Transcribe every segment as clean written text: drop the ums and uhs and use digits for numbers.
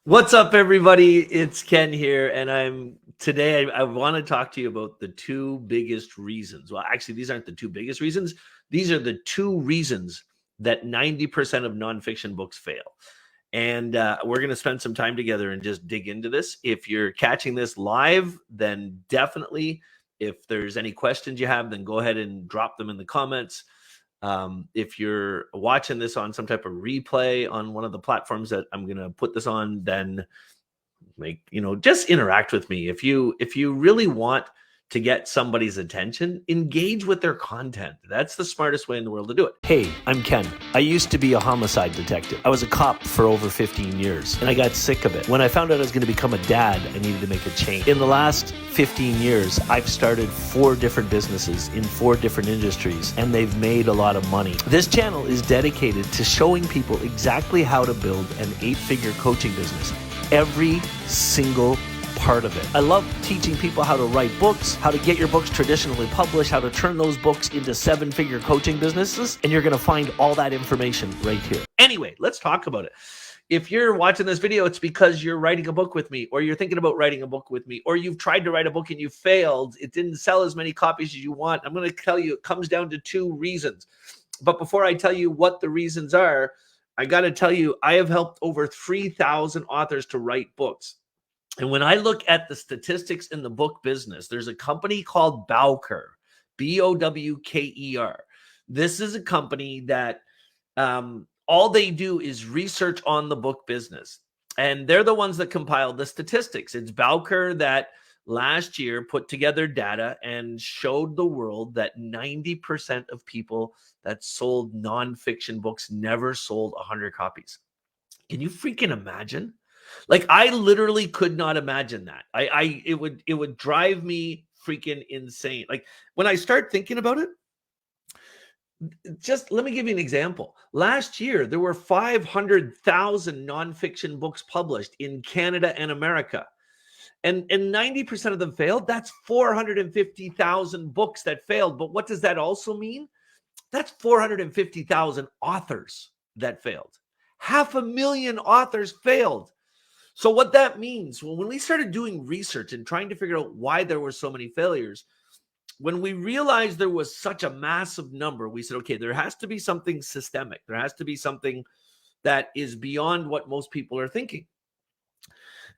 What's up, everybody? It's Ken here, and I want to talk to you about the two biggest reasons. Well, actually, these aren't the two biggest reasons. These are the two reasons that 90% of nonfiction books fail. And we're going to spend some time together and just dig into this. If you're catching this live, then definitely, if there's any questions you have, then go ahead and drop them in the comments. If you're watching this on some type of replay on one of the platforms that I'm going to put this on, then just interact with me. If you really want to get somebody's attention, engage with their content. That's the smartest way in the world to do it. Hey, I'm Ken. I used to be a homicide detective. I was a cop for over 15 years, and I got sick of it. When I found out I was going to become a dad, I needed to make a change. In the last 15 years, I've started 4 different businesses in 4 different industries, and they've made a lot of money. This channel is dedicated to showing people exactly how to build an 8-figure coaching business. Every single part of it. I love teaching people how to write books, how to get your books traditionally published, how to turn those books into 7-figure coaching businesses, and you're going to find all that information right here. Anyway, let's talk about it. If you're watching this video, it's because you're writing a book with me, or you're thinking about writing a book with me, or you've tried to write a book and you failed. It didn't sell as many copies as you want. I'm going to tell you it comes down to 2 reasons. But before I tell you what the reasons are, I got to tell you, I have helped over 3,000 authors to write books. And when I look at the statistics in the book business, there's a company called Bowker, Bowker. This is a company that all they do is research on the book business. And they're the ones that compiled the statistics. It's Bowker that last year put together data and showed the world that 90% of people that sold nonfiction books never sold 100 copies. Can you freaking imagine? Like, I literally could not imagine that. It would drive me freaking insane. Like, when I start thinking about it, just let me give you an example. Last year, there were 500,000 nonfiction books published in Canada and America. And 90% of them failed. That's 450,000 books that failed. But what does that also mean? That's 450,000 authors that failed. 500,000 authors failed. So what that means, well, when we started doing research and trying to figure out why there were so many failures, when we realized there was such a massive number, we said, okay, there has to be something systemic. There has to be something that is beyond what most people are thinking.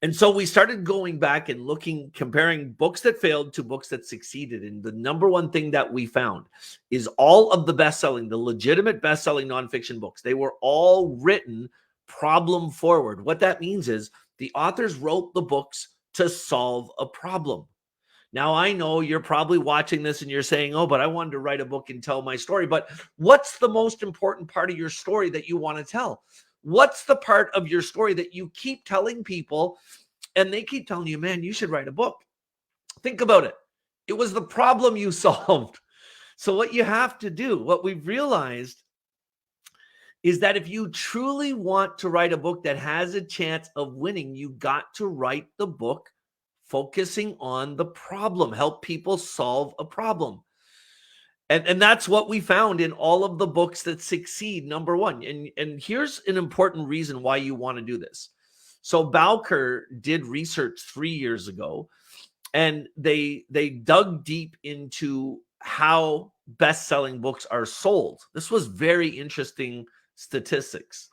And so we started going back and comparing books that failed to books that succeeded. And the number one thing that we found is all of the the legitimate best-selling nonfiction books, they were all written problem forward. What that means is the authors wrote the books to solve a problem. Now, I know you're probably watching this and you're saying, oh, but I wanted to write a book and tell my story. But what's the most important part of your story that you want to tell? What's the part of your story that you keep telling people and they keep telling you, man, you should write a book? Think about it. It was the problem you solved. So what you have to do, what we've realized, is that if you truly want to write a book that has a chance of winning, you got to write the book focusing on the problem, help people solve a problem. And that's what we found in all of the books that succeed, number one. And here's an important reason why you want to do this. So Bowker did research 3 years ago, and they dug deep into how best-selling books are sold. This was very interesting statistics.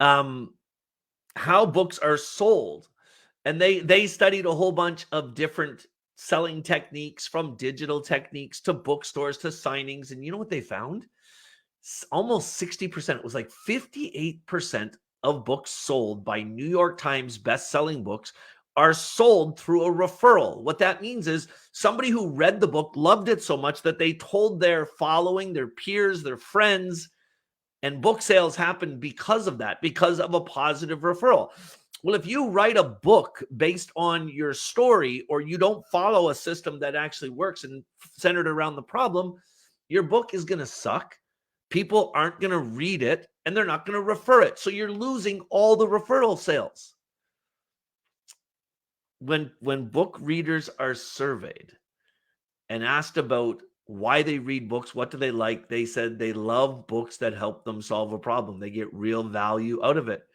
How books are sold. And they studied a whole bunch of different selling techniques, from digital techniques to bookstores to signings. And you know what they found? Almost 60%, it was like 58% of books sold by New York Times best-selling books are sold through a referral. What that means is somebody who read the book loved it so much that they told their following, their peers, their friends, and book sales happened because of that, because of a positive referral. Well, if you write a book based on your story, or you don't follow a system that actually works and centered around the problem, your book is going to suck. People aren't going to read it, and they're not going to refer it. So you're losing all the referral sales. When book readers are surveyed and asked about why they read books. What do they like? They said they love books that help them solve a problem. They get real value out of it.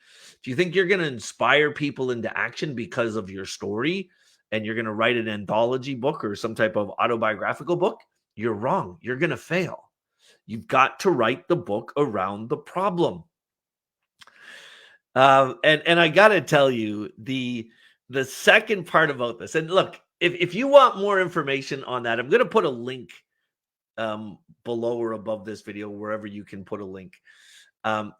Do you think you're going to inspire people into action because of your story and you're going to write an anthology book or some type of autobiographical book? You're wrong. You're going to fail. You've got to write the book around the problem. And I got to tell you, the second part about this, and look, if you want more information on that, I'm going to put a link below or above this video, wherever you can put a link,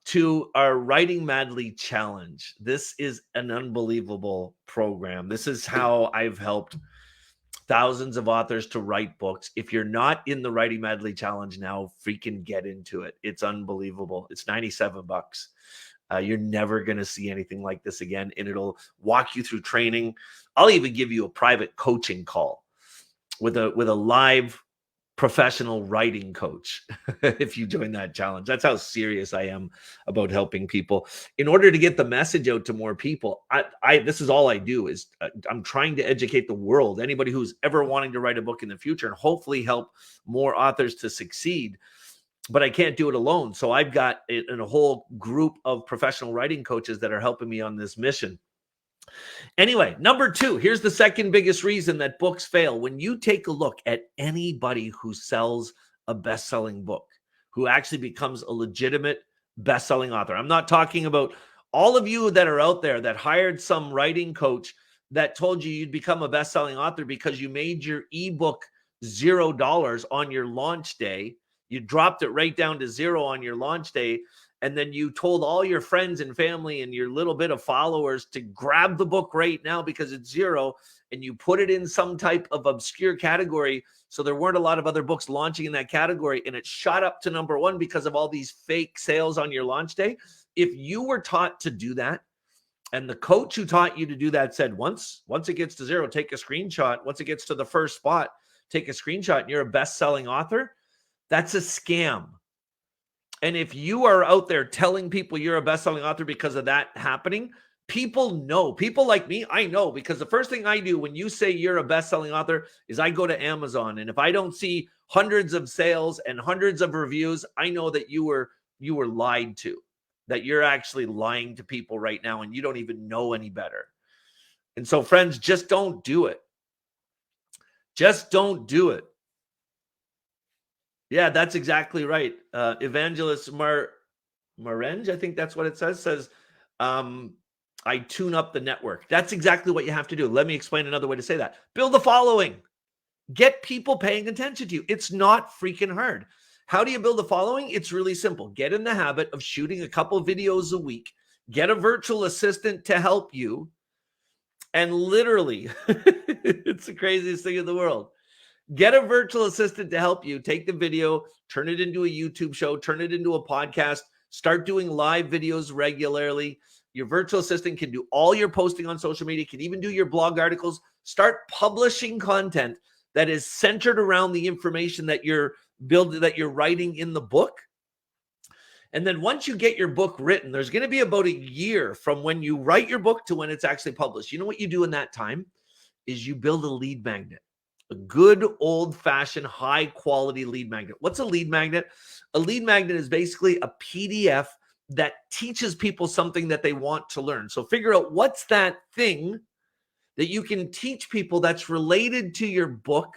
to our Writing Madly Challenge. This is an unbelievable program. This is how I've helped thousands of authors to write books. If you're not in the Writing Madly Challenge now, freaking get into it. It's unbelievable. It's $97. You're never going to see anything like this again, and it'll walk you through training. I'll even give you a private coaching call with a live professional writing coach if you join that challenge. That's how serious I am about helping people. In order to get the message out to more people, this is all I do is I'm trying to educate the world, anybody who's ever wanting to write a book in the future, and hopefully help more authors to succeed. But I can't do it alone. So I've got a whole group of professional writing coaches that are helping me on this mission. Anyway, number 2, here's the second biggest reason that books fail. When you take a look at anybody who sells a best-selling book, who actually becomes a legitimate best-selling author. I'm not talking about all of you that are out there that hired some writing coach that told you you'd become a best-selling author because you made your ebook $0 on your launch day. You dropped it right down to 0 on your launch day. And then you told all your friends and family and your little bit of followers to grab the book right now because it's 0. And you put it in some type of obscure category. So there weren't a lot of other books launching in that category. And it shot up to number 1 because of all these fake sales on your launch day. If you were taught to do that, and the coach who taught you to do that said, once it gets to 0, take a screenshot. Once it gets to the first spot, take a screenshot, and you're a best-selling author, that's a scam. And if you are out there telling people you're a best-selling author because of that happening, people know. People like me, I know, because the first thing I do when you say you're a best-selling author is I go to Amazon. And if I don't see hundreds of sales and hundreds of reviews, I know that you were lied to, that you're actually lying to people right now and you don't even know any better. And so, friends, just don't do it. Just don't do it. Yeah, that's exactly right. Evangelist Marenge, I think that's what it says, I tune up the network. That's exactly what you have to do. Let me explain another way to say that. Build a following. Get people paying attention to you. It's not freaking hard. How do you build a following? It's really simple. Get in the habit of shooting a couple videos a week. Get a virtual assistant to help you. And literally, it's the craziest thing in the world. Get a virtual assistant to help you. Take the video, turn it into a YouTube show, turn it into a podcast, start doing live videos regularly. Your virtual assistant can do all your posting on social media, can even do your blog articles. Start publishing content that is centered around the information that you're writing in the book. And then once you get your book written, there's going to be about a year from when you write your book to when it's actually published. You know what you do in that time is you build a lead magnet. A good old-fashioned high-quality lead magnet. What's a lead magnet? A lead magnet is basically a PDF that teaches people something that they want to learn. So figure out what's that thing that you can teach people that's related to your book,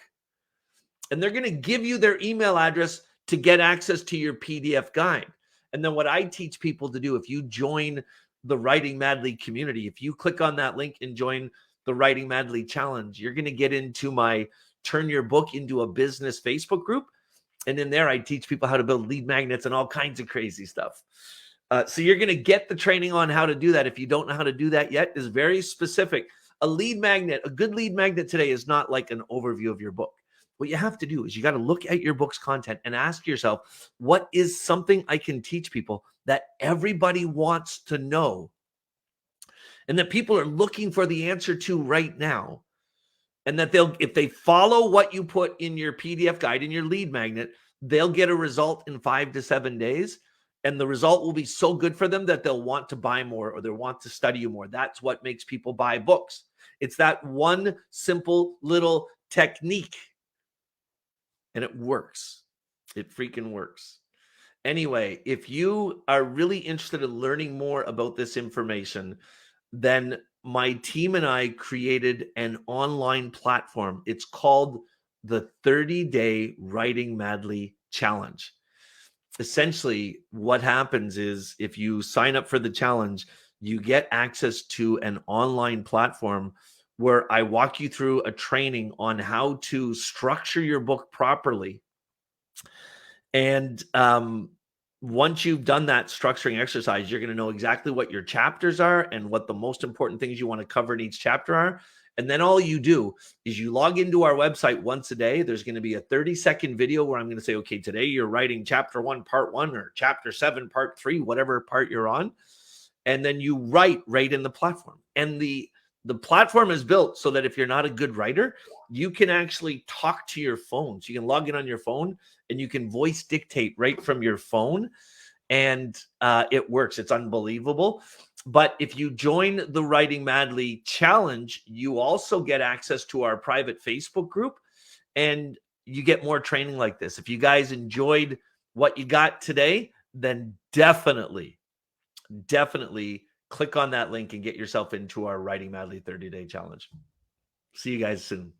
and they're going to give you their email address to get access to your PDF guide. And then what I teach people to do, if you join the Writing Madly community, if you click on that link and join the Writing Madly Challenge, you're going to get into my Turn Your Book into a Business Facebook group. And in there, I teach people how to build lead magnets and all kinds of crazy stuff. So you're going to get the training on how to do that. If you don't know how to do that yet, is very specific. A lead magnet, a good lead magnet today is not like an overview of your book. What you have to do is you got to look at your book's content and ask yourself, what is something I can teach people that everybody wants to know and that people are looking for the answer to right now? And that if they follow what you put in your PDF guide, in your lead magnet, they'll get a result in 5 to 7 days. And the result will be so good for them that they'll want to buy more or they'll want to study you more. That's what makes people buy books. It's that one simple little technique. and it works. It freaking works. Anyway, if you are really interested in learning more about this information, then my team and I created an online platform. It's called the 30-Day Writing Madly Challenge. Essentially, what happens is if you sign up for the challenge, you get access to an online platform where I walk you through a training on how to structure your book properly. And once you've done that structuring exercise, you're going to know exactly what your chapters are and what the most important things you want to cover in each chapter are. And then all you do is you log into our website once a day. There's going to be a 30-second video where I'm going to say, okay, today you're writing chapter 1, part 1, or chapter 7, part 3, whatever part you're on. And then you write right in the platform. And the platform is built so that if you're not a good writer, you can actually talk to your phone. So you can log in on your phone and you can voice dictate right from your phone. And it works. It's unbelievable. But if you join the Writing Madly Challenge, you also get access to our private Facebook group and you get more training like this. If you guys enjoyed what you got today, then definitely click on that link and get yourself into our Writing Madly 30-Day Challenge. See you guys soon.